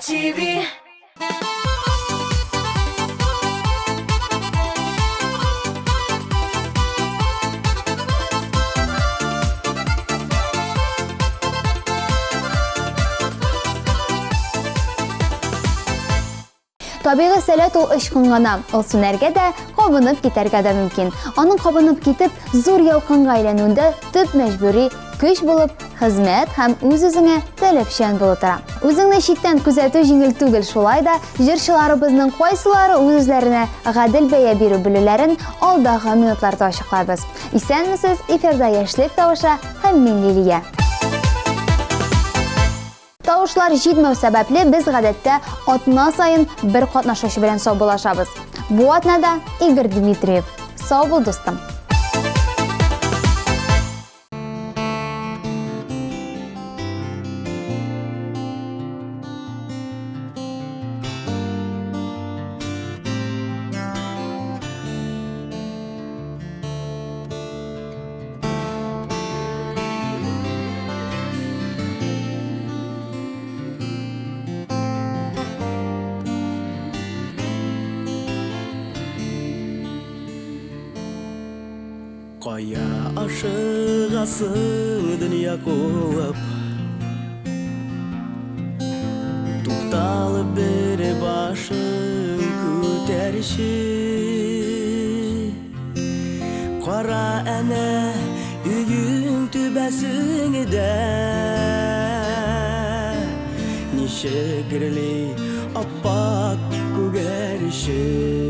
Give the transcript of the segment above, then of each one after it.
TV. Табиғи сәләт ул ышкын гына, ул сүнәргә дә, кабынып китәргә дә мөмкин. Аның кабынып китеп, зур ялкынга әйләнүендә төп мәҗбүри көч булып, хезмәт һәм үз-үзеңә таләпчән булып тора. Үзеңне читтән күзәтү җиңел түгел, шулай да җырчыларыбызның кайсылары үз-үзләренә гадел бәя бирү белүләрен алдагы минутларда ачыкларбыз. Исәнмесез, эфирда яшьлек тавышы һәм мин Лилия. Тавышлар җитмәү сәбәпле без гадәттә атна сайын бер катнашучы белән саубуллашабыз. Бу атнада Игорь Дмитриев. Сау бул, дустым. Кая ашыгасың дөнья кулып, тукталып бер башың күтәрче. Кара әнә үйең түбәсеңдә, ничегерли аппак күгәрчен.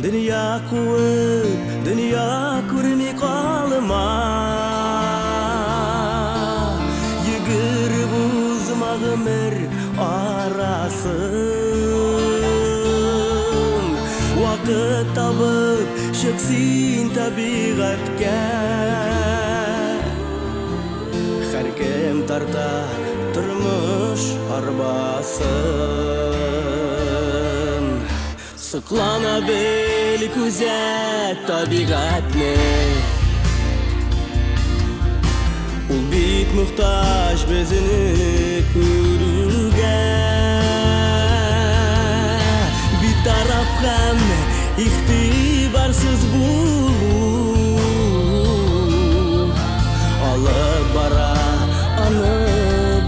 Dünya kuvvet, dünya kurmi kalma, yıgır buzmağımır arasın. Vakit tabıp şıksın tabiatga, her kim tarta turmuş arbasın. Sıklana bel күзәт табигатны, ул бик мөхтаҗ безне күрүгә. Битараф һәм игътибарсыз булу алып бара аны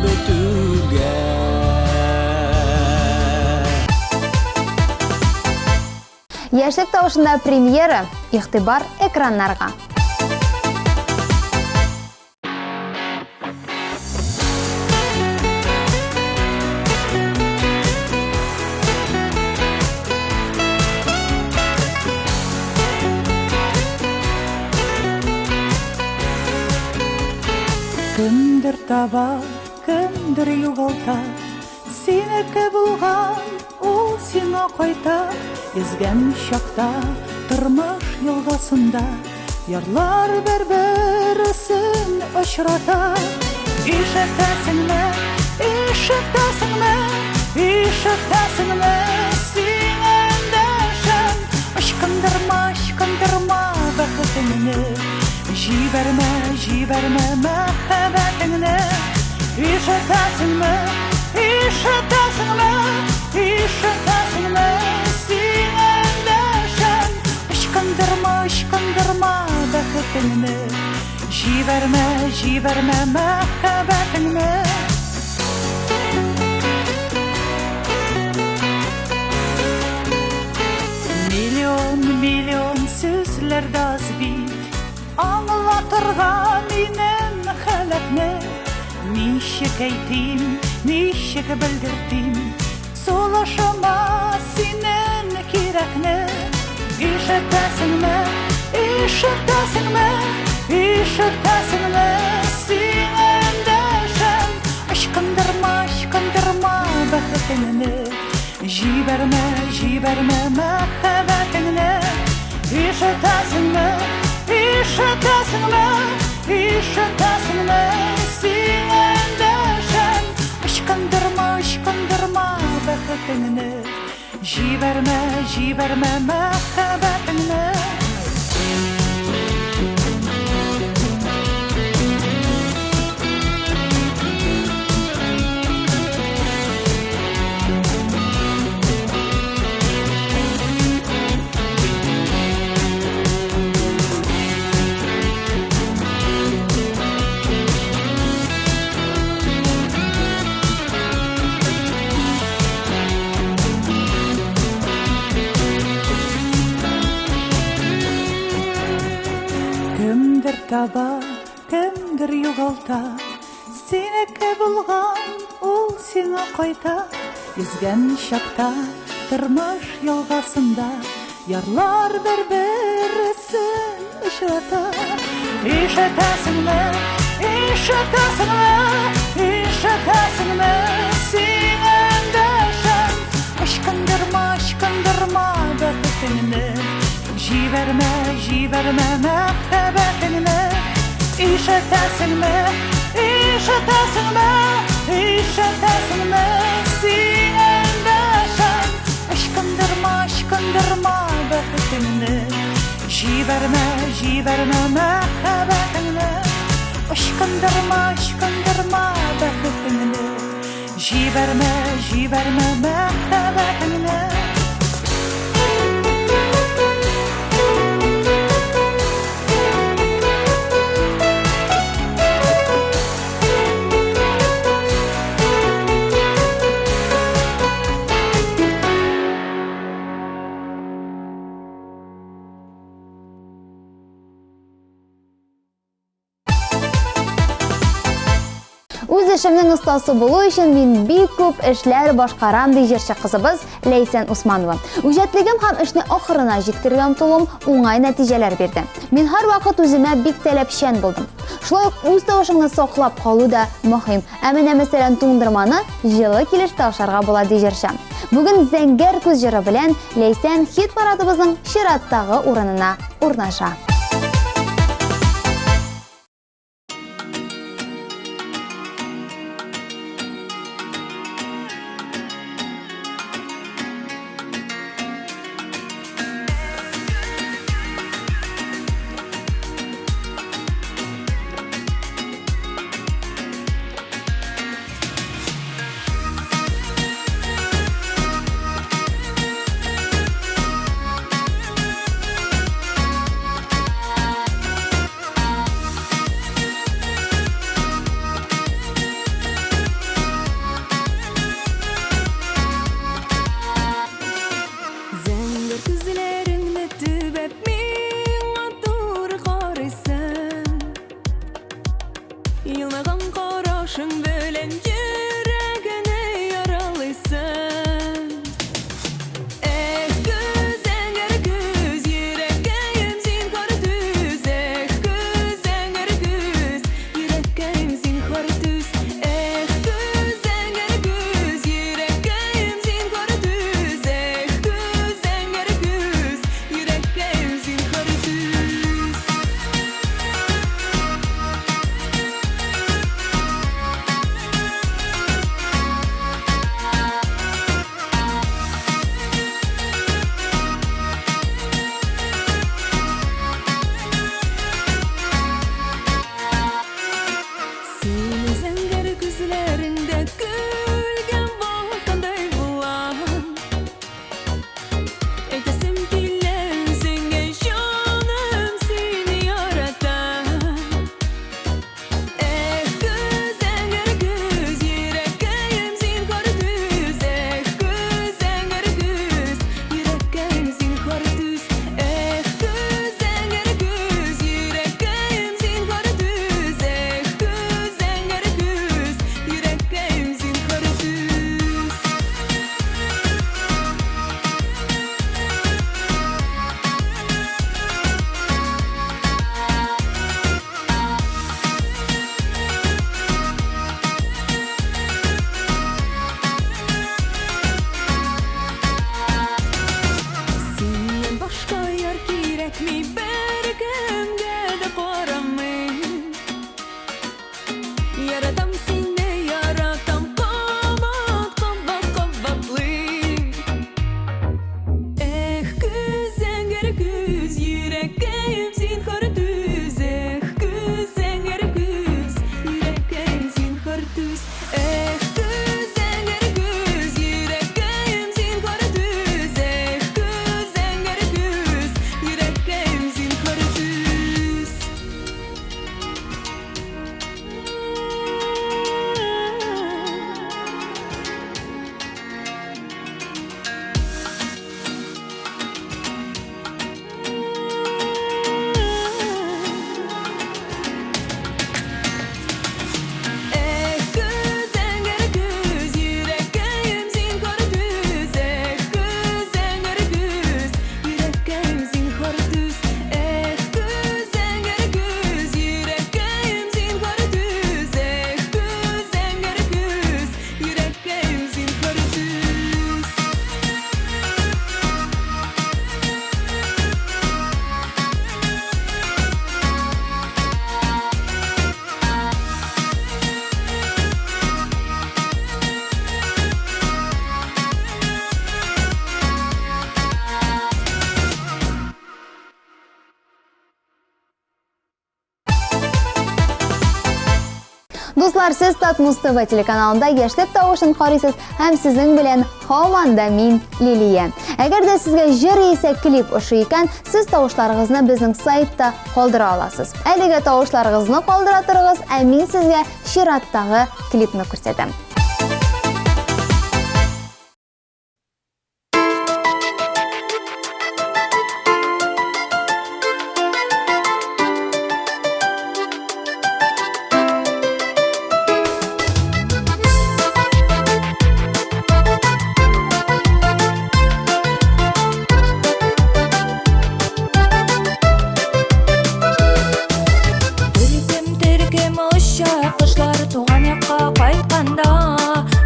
бетүгә. Яшьлек тавышында премьера, игътибар экраннарга. Кемдер таба, кемдер югалта, синеке булган, ул сиңа кайта. Изгән чакта, тормыш елгасында, ярлар бер-берсен очрата. Ишетәсеңме, ишетәсеңме, ишетәсеңме, син эндәшәм. Ышкындырма, ышкындырма бәхетеңне, җибәрмә, җибәрмә мәхәббәтеңне. Ишетәсеңме, ишетәсеңме, ишетәсеңме, ышкындырма бәхетеңне, җибәрмә, җибәрмә мәхәббәтеңне. Миллион, миллион сүзләр дә аз бит, аңлатырга минем хәләтне. Ничек әйтим, ничек белдертим, сулышыма синең кирәкне. Ишетәсеңме, ишетәсеңме, ишетәсеңме, син эндәшәм. Ышкындырма, ышкындырма бәхетеңне, җибәрмә, җибәрмә мәхәббәтеңне. Ишетәсеңме, ишетәсеңме, ишетәсеңме, син эндәшәм. Ышкындырма, ышкындырма бәхетеңне, җибәрмә, җибәрмә мәхәббәтеңне. таба, кемдер югалта. Сенеке булган ул сиңа кайта. Йөзгән чакта тормыш ялгасында ярлар бер-берсен очрата. Ишетәсеңме, ишетәсеңме, ишетәсеңме син эндәшәм. Ышкындырма бәхетеңне, җибәрмә мәхәббәтеңне. Ишетәсеңме, ишетәсеңме, ишетәсеңме син эндәшәм. Ышкындырма бәхетеңне, җибәрмә мәхәббәтеңне. Ышкындырма бәхетеңне, җибәрмә мәхәббәтеңне. Үз эшемнең остасы булу өчен мин бик күп эшләр башкарам ди җырчы кызыбыз Ләйсән Усманова. Үҗәтлегем һәм эшне ахырына җиткергән тулым уңай нәтиҗәләр бирде. Мин һәрвакыт үземә бик таләпчән булдым. Шулай ук үз тавышымны саклап калу да мөһим. Ә менә мәсәлән туңдырманы җылы килештә ашарга була ди җырчы. Бүген зәңгәр күз җыры белән Ләйсән хит парадыбызның чираттагы урынына урнаша. Dostlar, siz Tatmus TV telekanalında Яшьлек тавышын карыйсыз һәм сезнең белән һаман да мин Лилия. Әгәр дә сезгә җыр яисә клип ошый икән, сез тавышларыгызны безнең сайтта калдыра аласыз. Әлегә тавышларыгызны калдыра торыгыз, ә мин сезгә чираттагы клипны күрсәтәм.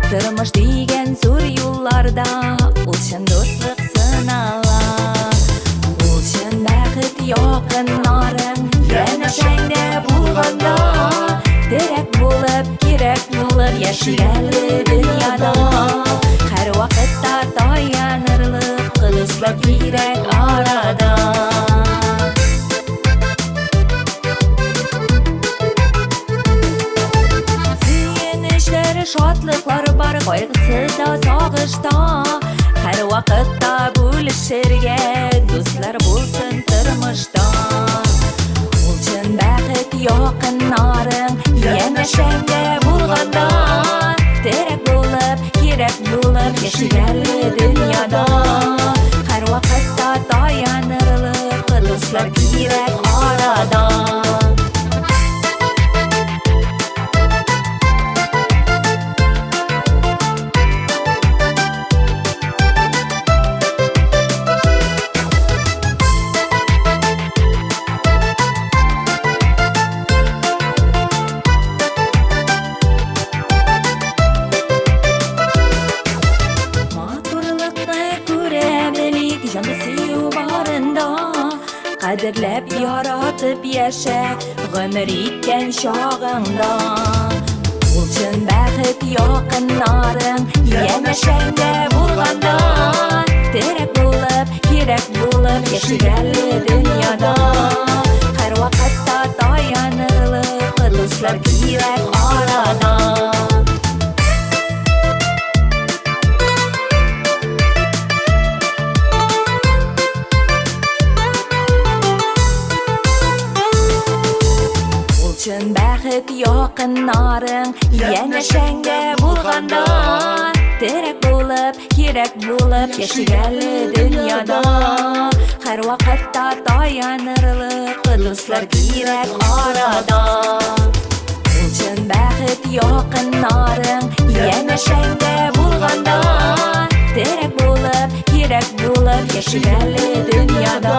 Тормыш дигән зур юлларда ул чын дуслык сынала. Ул чын бәхет якыннарың янәшәңдә булганда, терәк булып, кирәк булып яшигәле дөньяда. Һәр вакытта таянырлык дуслык кирәк арада. Шатлыклар бар, кайгысы да, сагышта. Һәр вакытта бүлешергә дуслар булсын тормышта. Ул чын бәхет якыннарың янәшәңдә булганда, терәк булып, кирәк булып яшигәле дөньяда. Һәр вакытта таянырлык дуслар кирәк арада. Кадерләп яратып яшә гомер иткән чагыңда. Ул чын бәхет якыннарың янәшәңдә булганда, терәк булып, кирәк булып яшигәле дөньяда. Һәр вакытта таянырлык дуслар кирәк арада. Чын бәхет якыннарың янәшәңдә булганда, терәк булып, кирәк булып яшигәле дөньяда. Һәр вакытта таянырлык дуслар кирәк арада. Ул чын бәхет якыннарың янәшәңдә булганда, терәк булып, кирәк булып яшигәле дөньяда.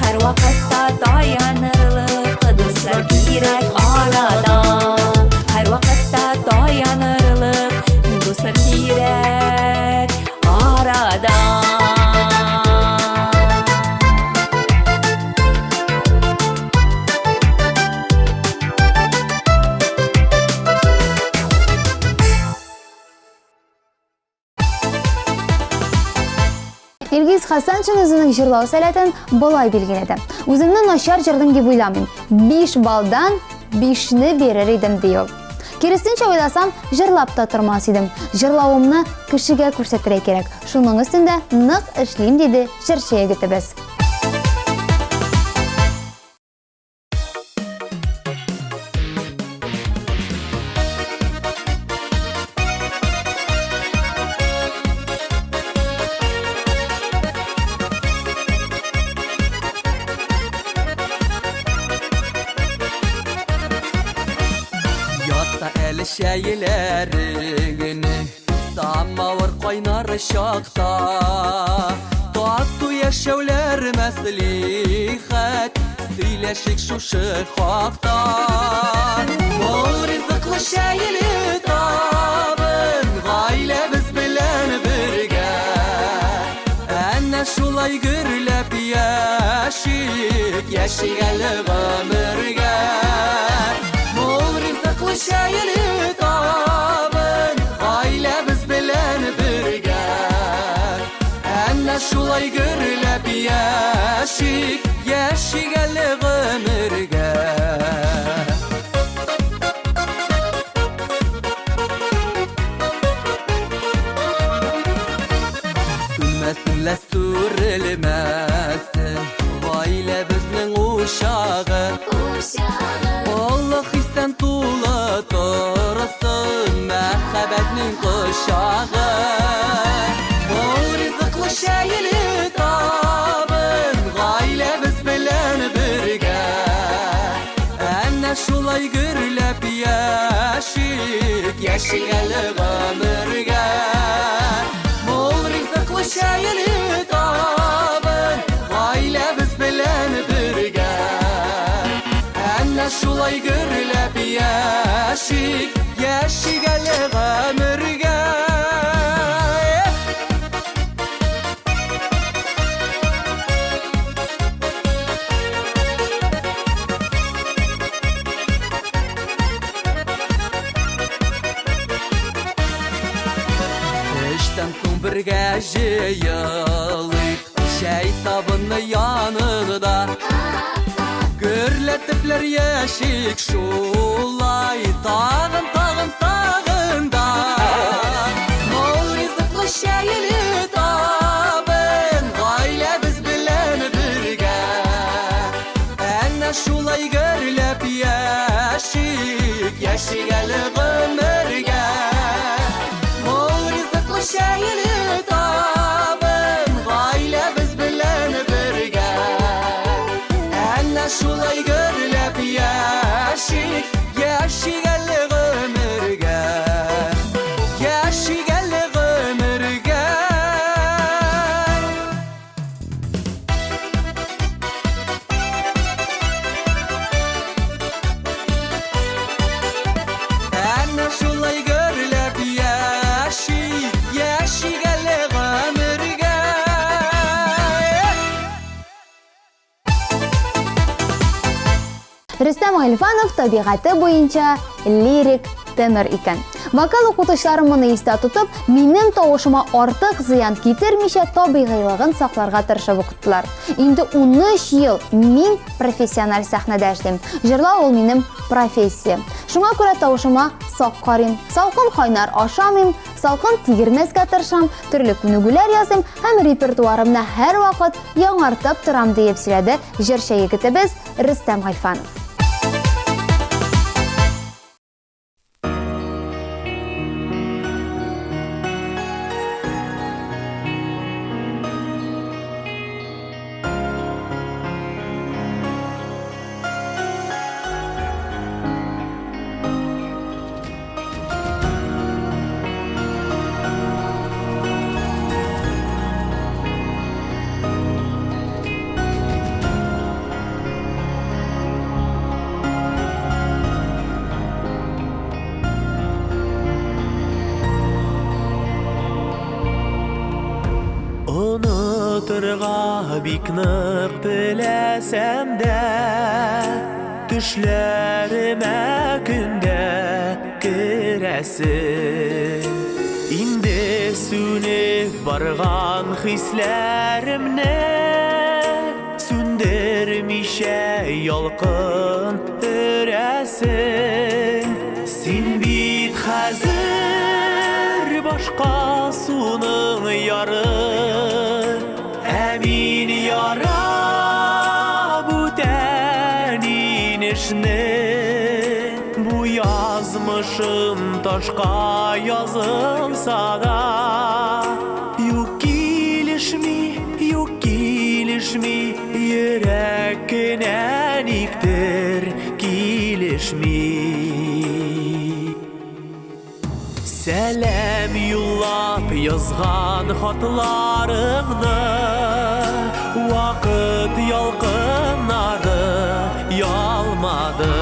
Һәр вакытта таянырлык дуслар кирәк арада. Һәр вакытта таянырлык дуслар кирәк арада. Илгиз Хасаншин үзенең җырлау сәләтен болай билгеләде. Үземне начар җырдым дип уйламыйм. 5 балдан 5-не бирер идем ди ул. Киресенчә уйласам, җырлап та тормас идем. Җырлавымны кешегә күрсәтергә кирәк. Шуның өстендә нык эшлим диде җырчы егетебез. Şәйләреңне самавыр кайнар чакта, тату яшәүләр мәслихәт, сөйләшик шушы хакта. Ул ризыклы шәйле табын гаиләбез белән бергә, әнә шулай гөрләп яшик, яшигәле гомергә. Ул ризыклы шәйле табын гаиләбез белән бергә, әнә шулай гөрләп яшик, яшигәле гомергә. яшигәле гомергә мул ризыклы шәйле табын гаиләбез белән бергә әнә шулай гөрләп яшик яшигәле гомергә Эштән соң бергә җыелыйк Шәй табыны янында Гөрләтепләр яшик шулай Тагын да Мол ризыклы шәйле табын Гаиләбез белән бергә Әнә шулай гөрләп яшик Яшигәле гомергә Шәйле табын гаиләбез белән бергә Әнә шулай гөрләп яшик яшигәле гомергә Яшигәле гомергә Әнә шулай гөрләп яшик яшигәле гомергә Рөстәм Гыйльфанов табигаты буенча лирик тенор икән. Вокал укытучылары моны истә тотып, минем тавышыма артык зыян китермичә табигыйлыгын сакларга тырышып укыттылар. Инде 13 ел мин профессиональ сәхнәдә эшлим. Җырлау ул минем профессия. Шуңа күрә тавышыма сак карыйм. Салкын кайнар ашамыйм, салкын тигермәскә тырышам, төрле күнегүләр языйм һәм репертуарымны һәрвакыт яңартып торам дип сөйләде җырчы егетебез Рөстәм Гыйльфанов. Unutırga bik нык теләсәм дә Төшләремә көндә керәсең Инде сүнеп барган хисләремне Сүндермичә ялкын өрәсең Син бит хәзер башка суның яры Мин ярап үтән инешне Бу язмышым ташка язылса да Юк килешми Йөрәккенә никтер килешми Сәлам юллап язган хатларыңны Вакыт ялкыннары ялмады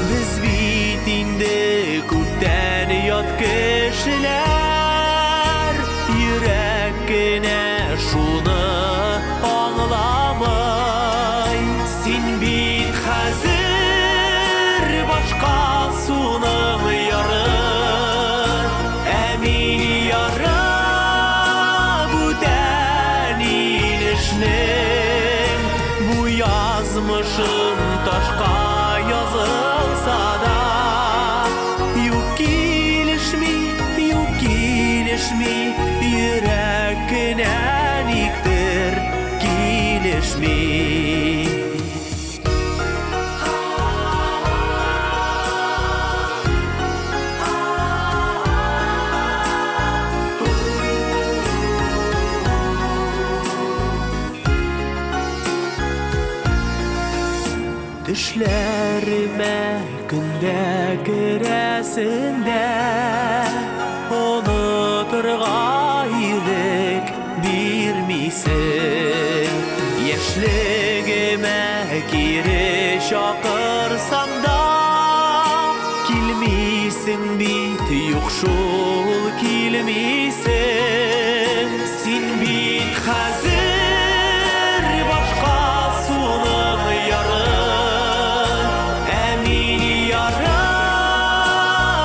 Без бит инде күптән ят кешеләр Йөрәккенә шуны аңламый Син бит хәзер башка суның яры Мин ярап үтән инешнең Бу язмышым ташка язылса да Юк килешми Йөрәккенә никтер килешми Төшләремә Günde kiresinde unuturga iyilik birmisin. Yaşligime giriş akırsam da kilmisin bit yok şul kilmisin. Sin bit hazır başka sunun yarı. Emin yara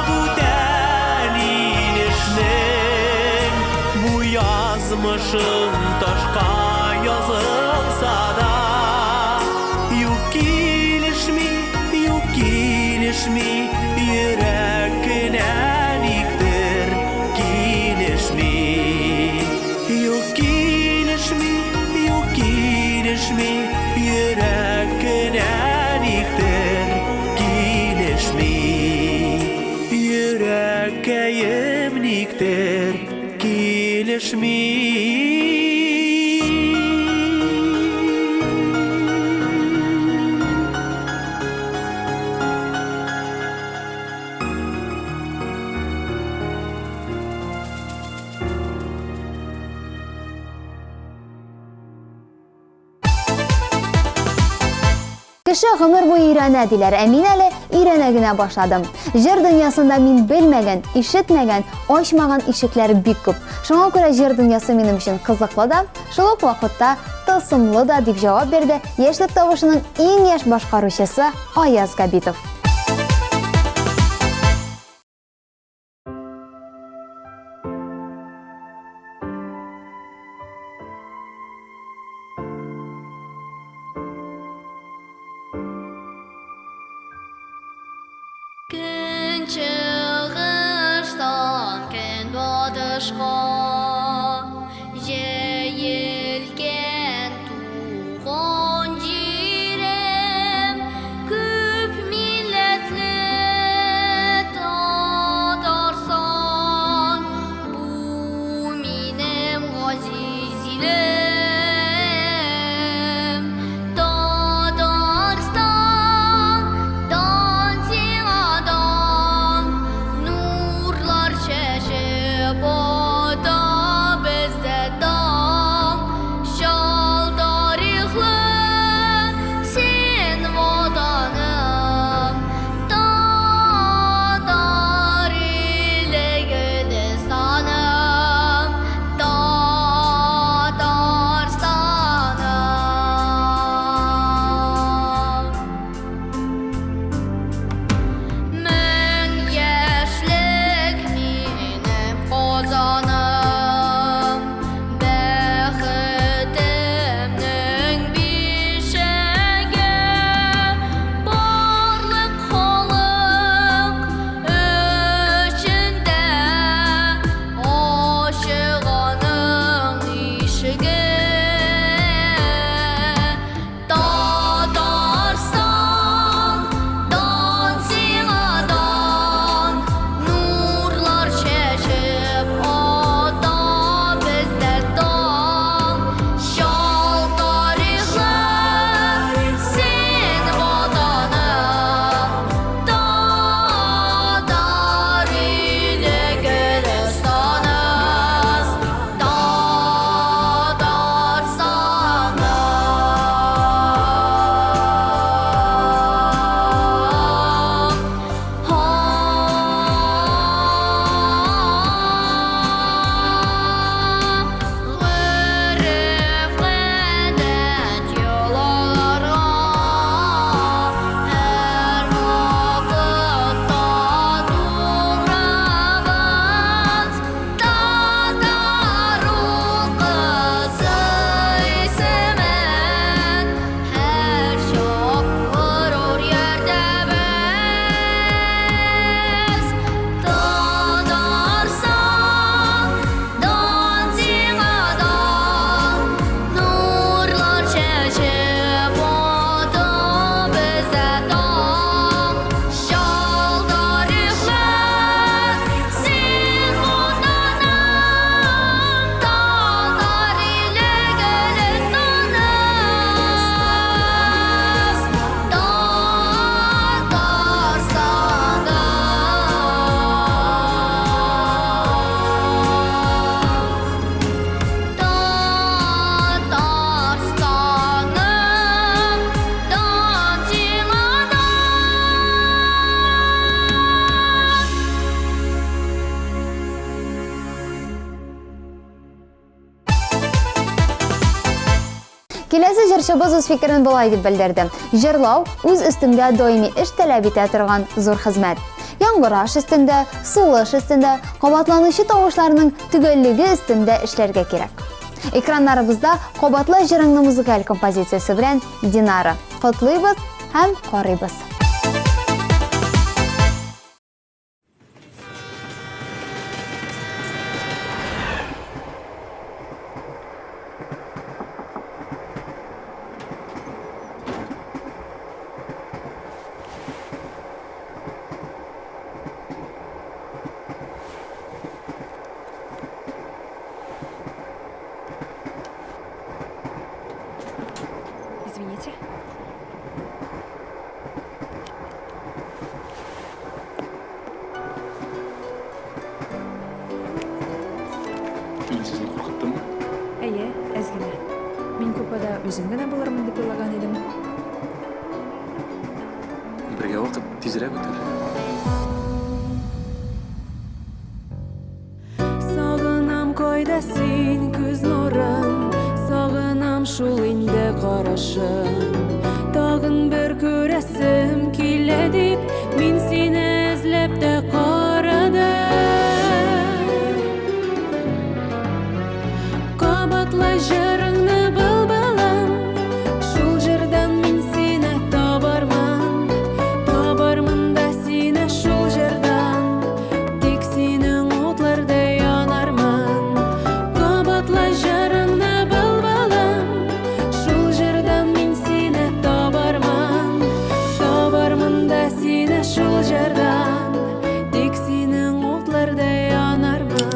bu delin işnin. Bu yazmışın taşka yazılsa da yok ilişmi yürekine niktir kilişmi. Yok ilişmi yürekine niktir kilişmi. Yüreğim niktir kilişmi. Kişi ömür boyu öğrenediler. Emin әле öğrenegine başladım. Jir dünyasında min bilmegen, işitmegen, açmagan ишекләр бик күп. Шуңа күрә jir dünyası минем өчен кызыклы да, шул ук вакытта тылсымлы да дип җавап бирде яшьлек тавышының иң яшь башкаручысы Аяз Габитов. Күн чыгыштан күн батышка җәелгән туган җирем, күп милләтле Татарстан, бу минем газиз илем. Татарстан, дан сиңа дан, нурлар чәчеп Киләсе җырчыбыз үз фикерен болай дип белдерде. Җырлау үз өстендә даими эш таләп итә торган зур хезмәт. Яңгыраш өстендә, сулыш өстендә, кабатланучы тавышларның төгәллеге өстендә эшләргә кирәк. Экраннарыбызда кабатлы җырыңның музыкаль композициясе белән Динара. Котлыйбыз һәм карыйбыз. Извините. Мен сізді қорқыттым ба? Әйе, әзгене. Мен купада өзім генә булырмын дип уйлаган идем. Бірге уақыт тезірек өтер. Сагынам койда син күз нурын, сагынам шул инде карашын. Тагын бер күрәсем килә дип, мин сине эзләп тә карадым. Кабатлы җырыңны былбылым, шул җырдан мин сине табармын. Табармын да сине шул җырдан, тик синең утларда янармын. Кабатлы җырыңны былбылым, шул җырдан мин сине табармын. Табармын да сине шул җырдан, тик синең утларда янармын.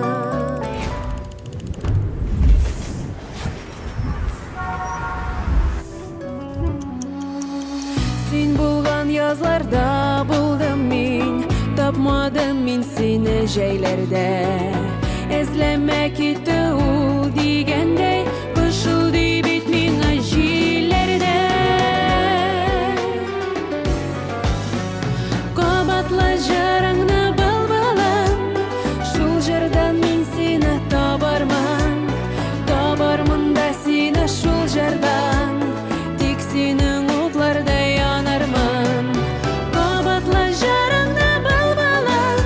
Син булган язларда булдым мин, тапмадым мин сине җәйләрдә. Эзләмә китте ул дигәндәй, кушылды бит миңа җилләрдә. Кабатлы җырыңны былбылым, шул җырдан мин сине табармын. Табармын да сине шул җырдан, тик синең утларда янармын. Кабатлы җырыңны былбылым,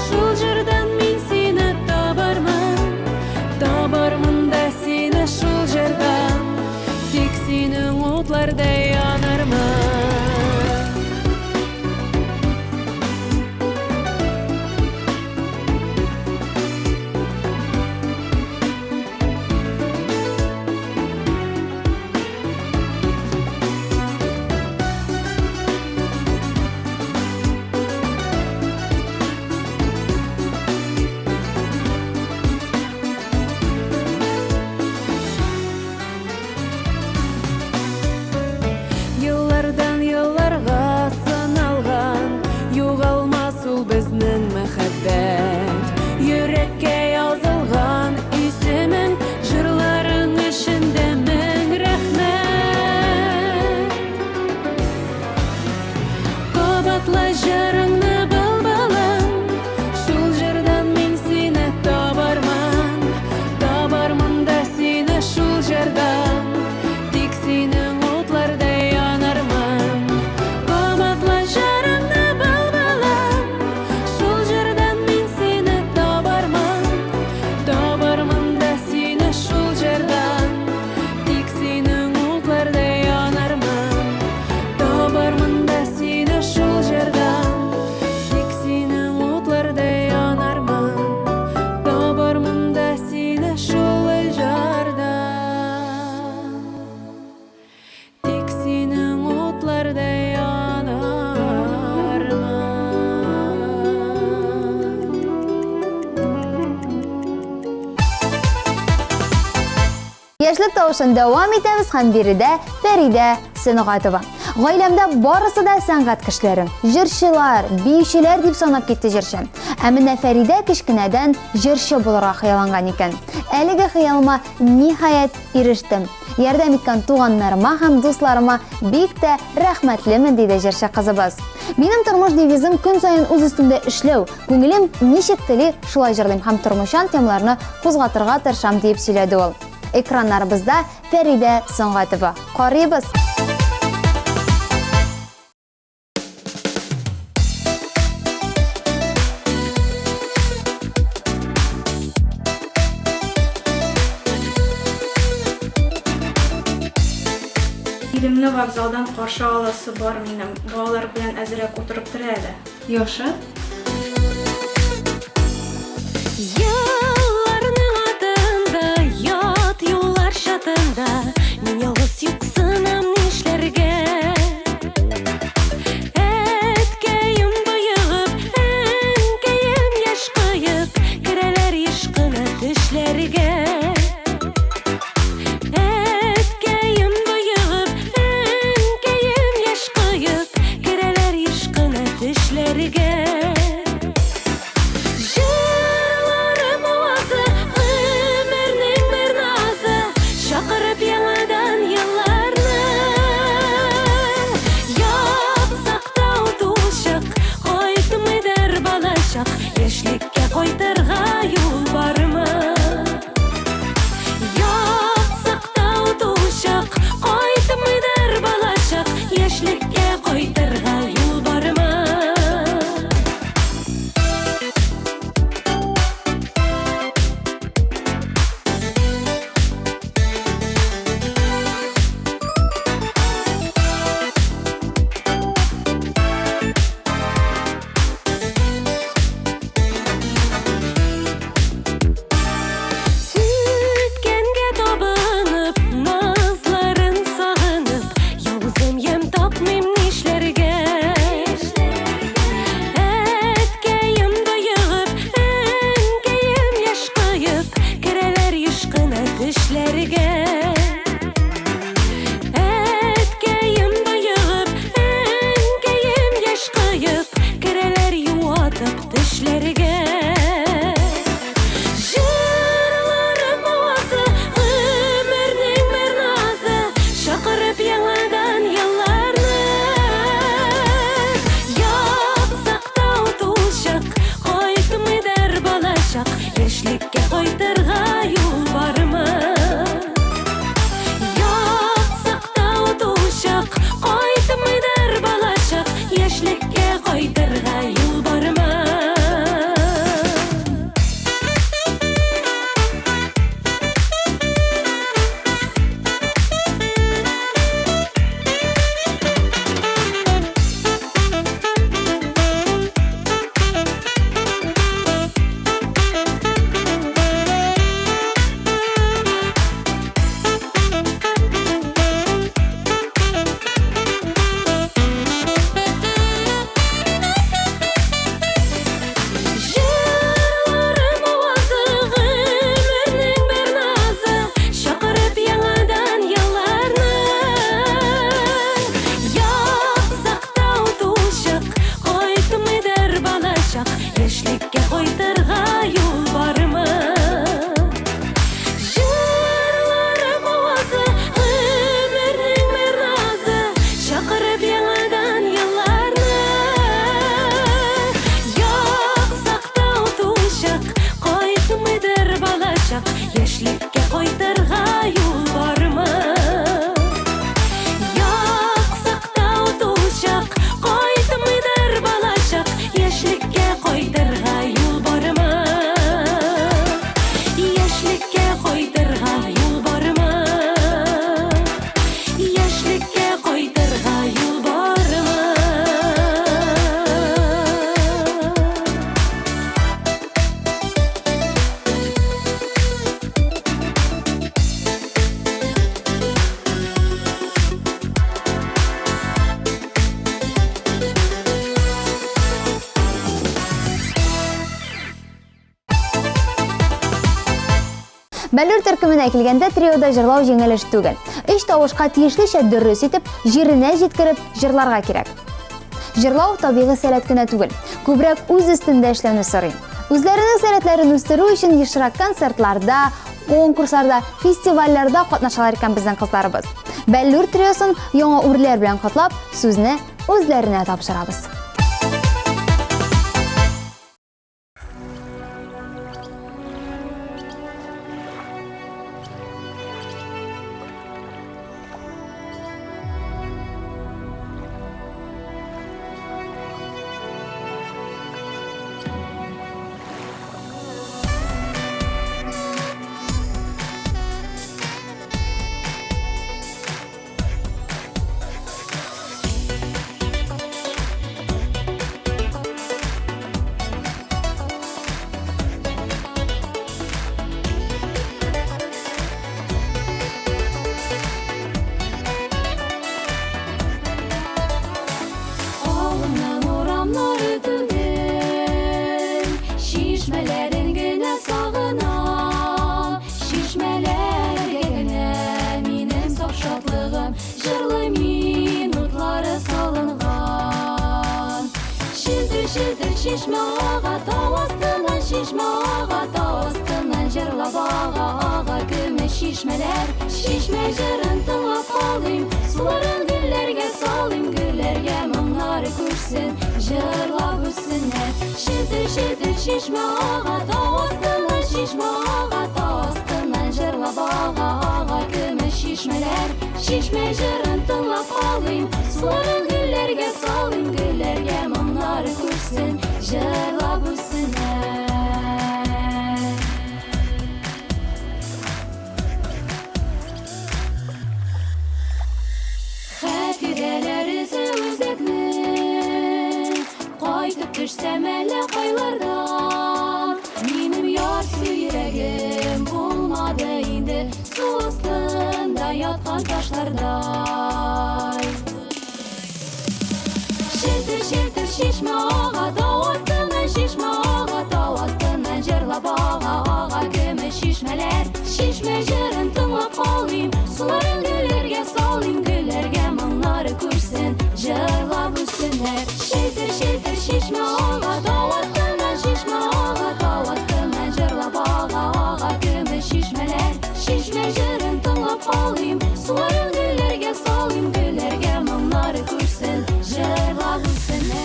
шул җырдан мин сине табармын. Табармын да сине шул җырдан, тик синең утларда янармын. Еллардан елларга сыналган, югалмас ул безнең мәхәббәт. Йөрәккә язылган исемең, җырларың өчендә мең рәхмәт. Кабатлы җырыңны былбылым, шул җырдан мин сине табармын. Табармын да сине шул җырдан, тик синең утларда янармын. Кабатлы җырыңны былбылым, шул җырдан мин сине табармын. Табармын да сине шул җырдан, тик синең утларда янармын. Табармын да сине шул җырдан, тик синең утларда янармын. Табармын да сине шул җырдан, тик синең утларда янармын. Яшьлек тавышын дәвам итәбез һәм биредә Фәридә Сөнәгатова. Гаиләмдә барысы да сәнгать кешеләре, җырчылар, биючеләр дип санап китте җырчы. Ә менә Фәридә кичкенәдән җырчы булырга хыялланган икән. Әлеге хыялыма ниһаять ирештем. Ярдәм иткән туганнарыма һәм дусларыма бик тә рәхмәтлемен, диде җырчы кызыбыз. Минем тормыш девизым көн саен үз өстендә эшләү. Күңелем ничек тели, шулай җырлыйм һәм тормышчан темаларны кузгатырга тырышам, дип сөйләде ул. Ekranlarımızda Feride Soňgatova. Qaraybiz. Bilimli vokzaldan qarşı alası var menim. Балалар белән әзрәк утырып тора әле. Яхшы. Yıllarının adında, yat yollar şatında, min yalnız yuksınam nişlerge. Etkeyim bayıgıp, enkeyim yaşkayıp, kireler işkına düşlerge. Etkeyim bayıgıp, enkeyim yaşkayıp, kireler işkına düşlerge. Яшьлеккә кайтырга юл бармы? Ятсак та утучак, кайтмыйдыр балачак. Яшьлеккә кайтырга юл бармы? Үткәнгә табынып, назларын сагынып, ялгызым ем тапмыйм нишләргә. Әткәем байыгып, әнкәем яшкайып, керәләр ешкына тешләргә. Әткәем байыгып, әнкәем яшкайып, керәләр юатып тешләргә. Жырларым авазы, гомернең бер назы, чакырып яңадан елларны. Ятсак та утучак, кайтмыйдыр балачак. Яшьлеккә кайтырга юл бармы? Ятсак та утучак, кайтмыйдыр балачак. Яшьлеккә кайтырга юл бармы? Жырларым авазы, гомернең бер назы, чакырып яңадан елларны. Ятсак та утучак, кайтмыйдыр балачак. Яшьлеккә кайтырга юл бармы? Жырларым авазы, гомернең бер назы, чакырып яңадан елларны. Ятсак та утучак, кайтмыйдыр балачак. Яшьлеккә кайтырга юл бармы? Ятсак та утучак, кайтмыйдыр балачак. Яшьлеккә кайтырга юл бармы? Яшьлеккә кайтырга юл бармы? Яшьлеккә кайтырга юл бармы? Бәллүр төркеменә килгәндә триода җырлау җиңел эш түгел. Эш тавышка тиешлечә дөрес итеп, җиренә җиткереп җырларга кирәк. Җырлау табигый сәләт кенә түгел, күбрәк үз өстендә эшләүне сорый. Үзләренең сәләтләрен үстерү өчен ешрак концертларда, конкурсларда, фестивальләрдә катнашалар икән безнең кызларыбыз. Бәллүр триосын яңа үрләр белән катлап, сүзне үзләренә тапшырабыз. Şişmelerin güne sağına Şişmelerge güne Minim saf şatlığım Jırlı minutları salıngan Şildir şildir şişme ağa Tavastından şişme ağa Tavastından jırla bağa Ağa gümüş şişmeler Şişme jırın tınlap alayım Suların güllerge salayım Güllerge mımları kursun Jırla büsünler Şildir şildir şişme ağa Tavastından şişme ağa Tavastından jırla bağa Ağa gümüş şişmeler Şişme jırın tınlap alayım Suların güllerge salayım Güllerge mımları kursun Jırla büsünler Hatirelerisi özekli Qaytıp düşsem elle qaylardan Minim yar yüregim bulmadı indi Su астында yatkan taşlarday Şildir şildir şişme ağa Dağ astından şişme ağa Dağ astından jırla bağa Ağa gümüş şişmeler Şişme jırın tınlap alayım Suların güllerge salayım Güllerge mımları kursun Jırla büsünler Şildir şildir şişme ağa Dağ astından şişme ağa Dağ astından jırla bağa Ağa gümüş şişmeler Şişme jırın tınlap alayım Suların güllerge salayım Güllerge mımları kursun Jırla büsünler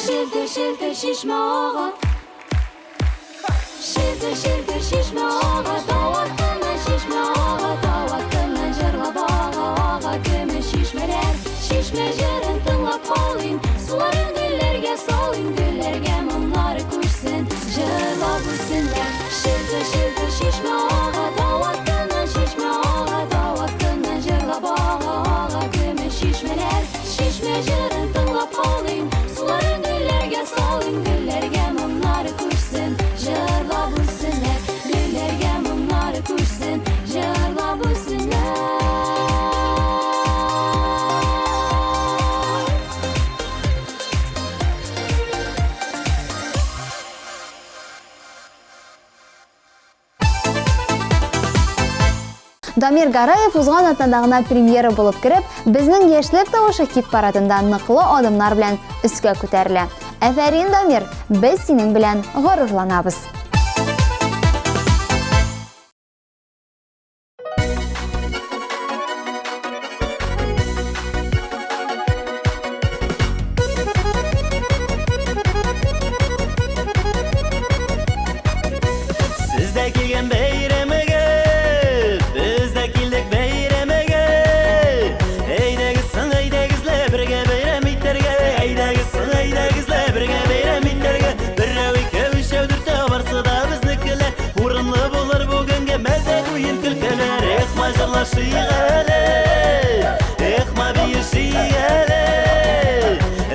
Şildir şildir şişme ağa Şildir şildir şişme ağa Dağ astından şişme ağa Dağ astından jırla bağa Ağa gümüş şişmeler Şişme jırın tınlap alayım Suların güllerge salayım Güllerge mımları kursun Jırla büsünler Şildir şildir şişme ağa Dağ astından şişme ağa Dağ astından jırla bağa Ağa gümüş şişmeler Şişme jırın tınlap alayım Suların güllerge salayım Güllerge mımları kursun Jırla büsünler Güllerge mımları kursun Jırla büsünler Дамир Гараев узган атнадагына премьера булып кирип, безнең яшьлек тавышы хит парадында ныклы адымнар белән өскә күтәрелә. Әфәрин, Дамир, без синең белән горурланабыз. Sizde kelgan bayramıga, bizde keldik bayramıga. Aydagizsin, aydagizlar birga bayram itlarga. Aydagizsin, aydagizlar birga bayram itlarga. Birravi kavishawdirta barsida biznikilar. O'rinli bo'lar bugunga mazza o'yin kulkalar. Ehmajlar shig'ala, ehmabiy shig'ala.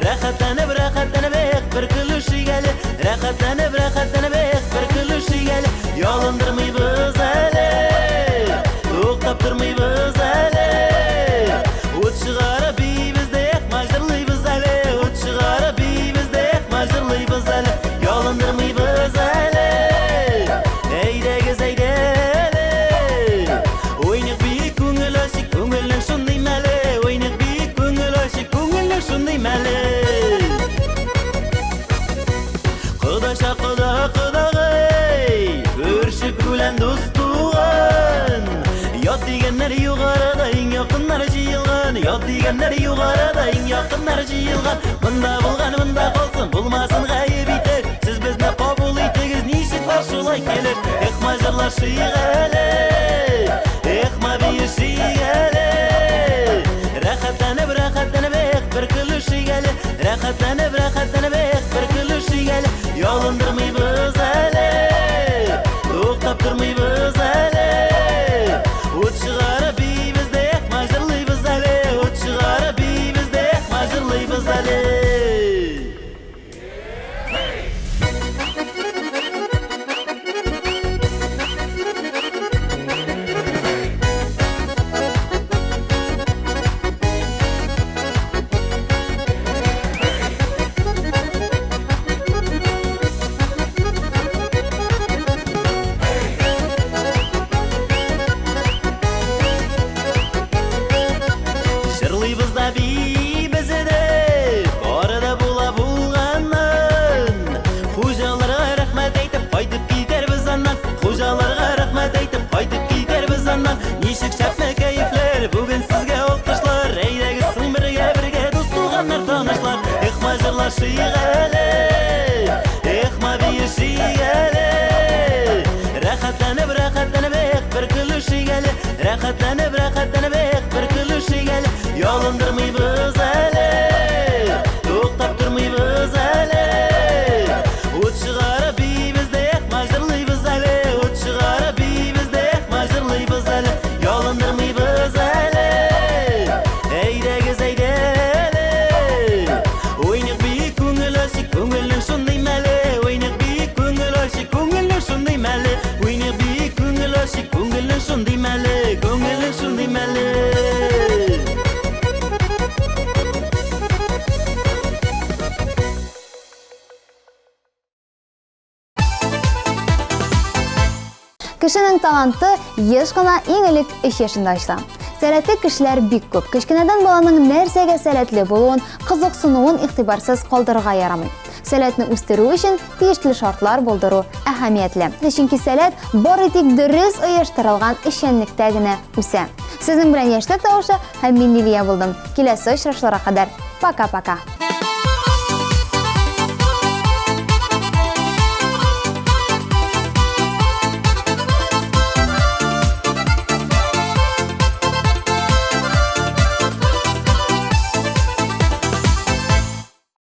Rahatlanib, rahatlanib, bir kulishigala. Rahatlanib, rahatlanib, bir kulishigala. Yolundirmaymiz hali, to'xtab turmaymiz hali. O't chiqarib bizda ehmajirlaymiz hali. O't chiqarib bizda ehmajirlaymiz hali. Yolundirmaymiz hali. Aydagiz aydali. O'yniq buyuk ko'ngil oshik, ko'ngilning shunday mali. O'yniq buyuk ko'ngil oshik, ko'ngilning shunday mali. Qudaşa quda qudag'ay, ko'rishib bilan do'st tugan. Yot deganlar yuqorida, eng yaqinlar jiyilgan. Yot deganlar yuqorida, eng yaqinlar jiyilgan. Bunda bo'lgan bunda qolsin, bo'lmasin g'ayib etar. Siz bizni qabul etingiz, nishit bor shulay kelir. Ehmajirlar shig'ala, ehmabiy shig'ala. Rahatlanib, rahatlanib, bir kulishigala. Rahatlanib, rahatlanib, bir kulishigala. Yolundirmaymiz hali, to'xtab turmaymiz hali. O't chiqarib bizda ehmajirlaymiz hali. O't chiqarib bizda ehmajirlaymiz hali. şiğele Ekma bir şiğele Rahatlanıp bir kılıç şiğele Rahatlanıp bir kılıç şiğele Yolundurmaybız ele To'xtab turmaybız ele O't chiqarib bizdek majdirlaybız ele O't chiqarib bizdek majdirlaybız ele Yolundurmaybız ele Eydagiz eydele O'yniq biyik ko'ngil oshik ko'ngilning shunday mali O'yniq biyik ko'ngil oshik ko'ngilning shunday mali O'yniq biyik ko'ngil oshik ko'ngilning shunday mali Ko'ngilning shunday mali Кешенең таланты еш кына иң элек 3 яшында ачыла. Сәләтле кешеләр бик күп. Кечкенәдән баланың нәрсәгә сәләтле булуын, кызыксынуын игътибарсыз калдырырга ярамый. Сәләтне үстерү өчен тиешле шартлар булдыру әһәмиятле. Чөнки сәләт бары тик дөрес оештырылган эшчәнлектә генә үсә. Сезнең белән яшьлек тавышы һәм мин Лилия булдым. Киләсе очрашларга кадәр пока-пока.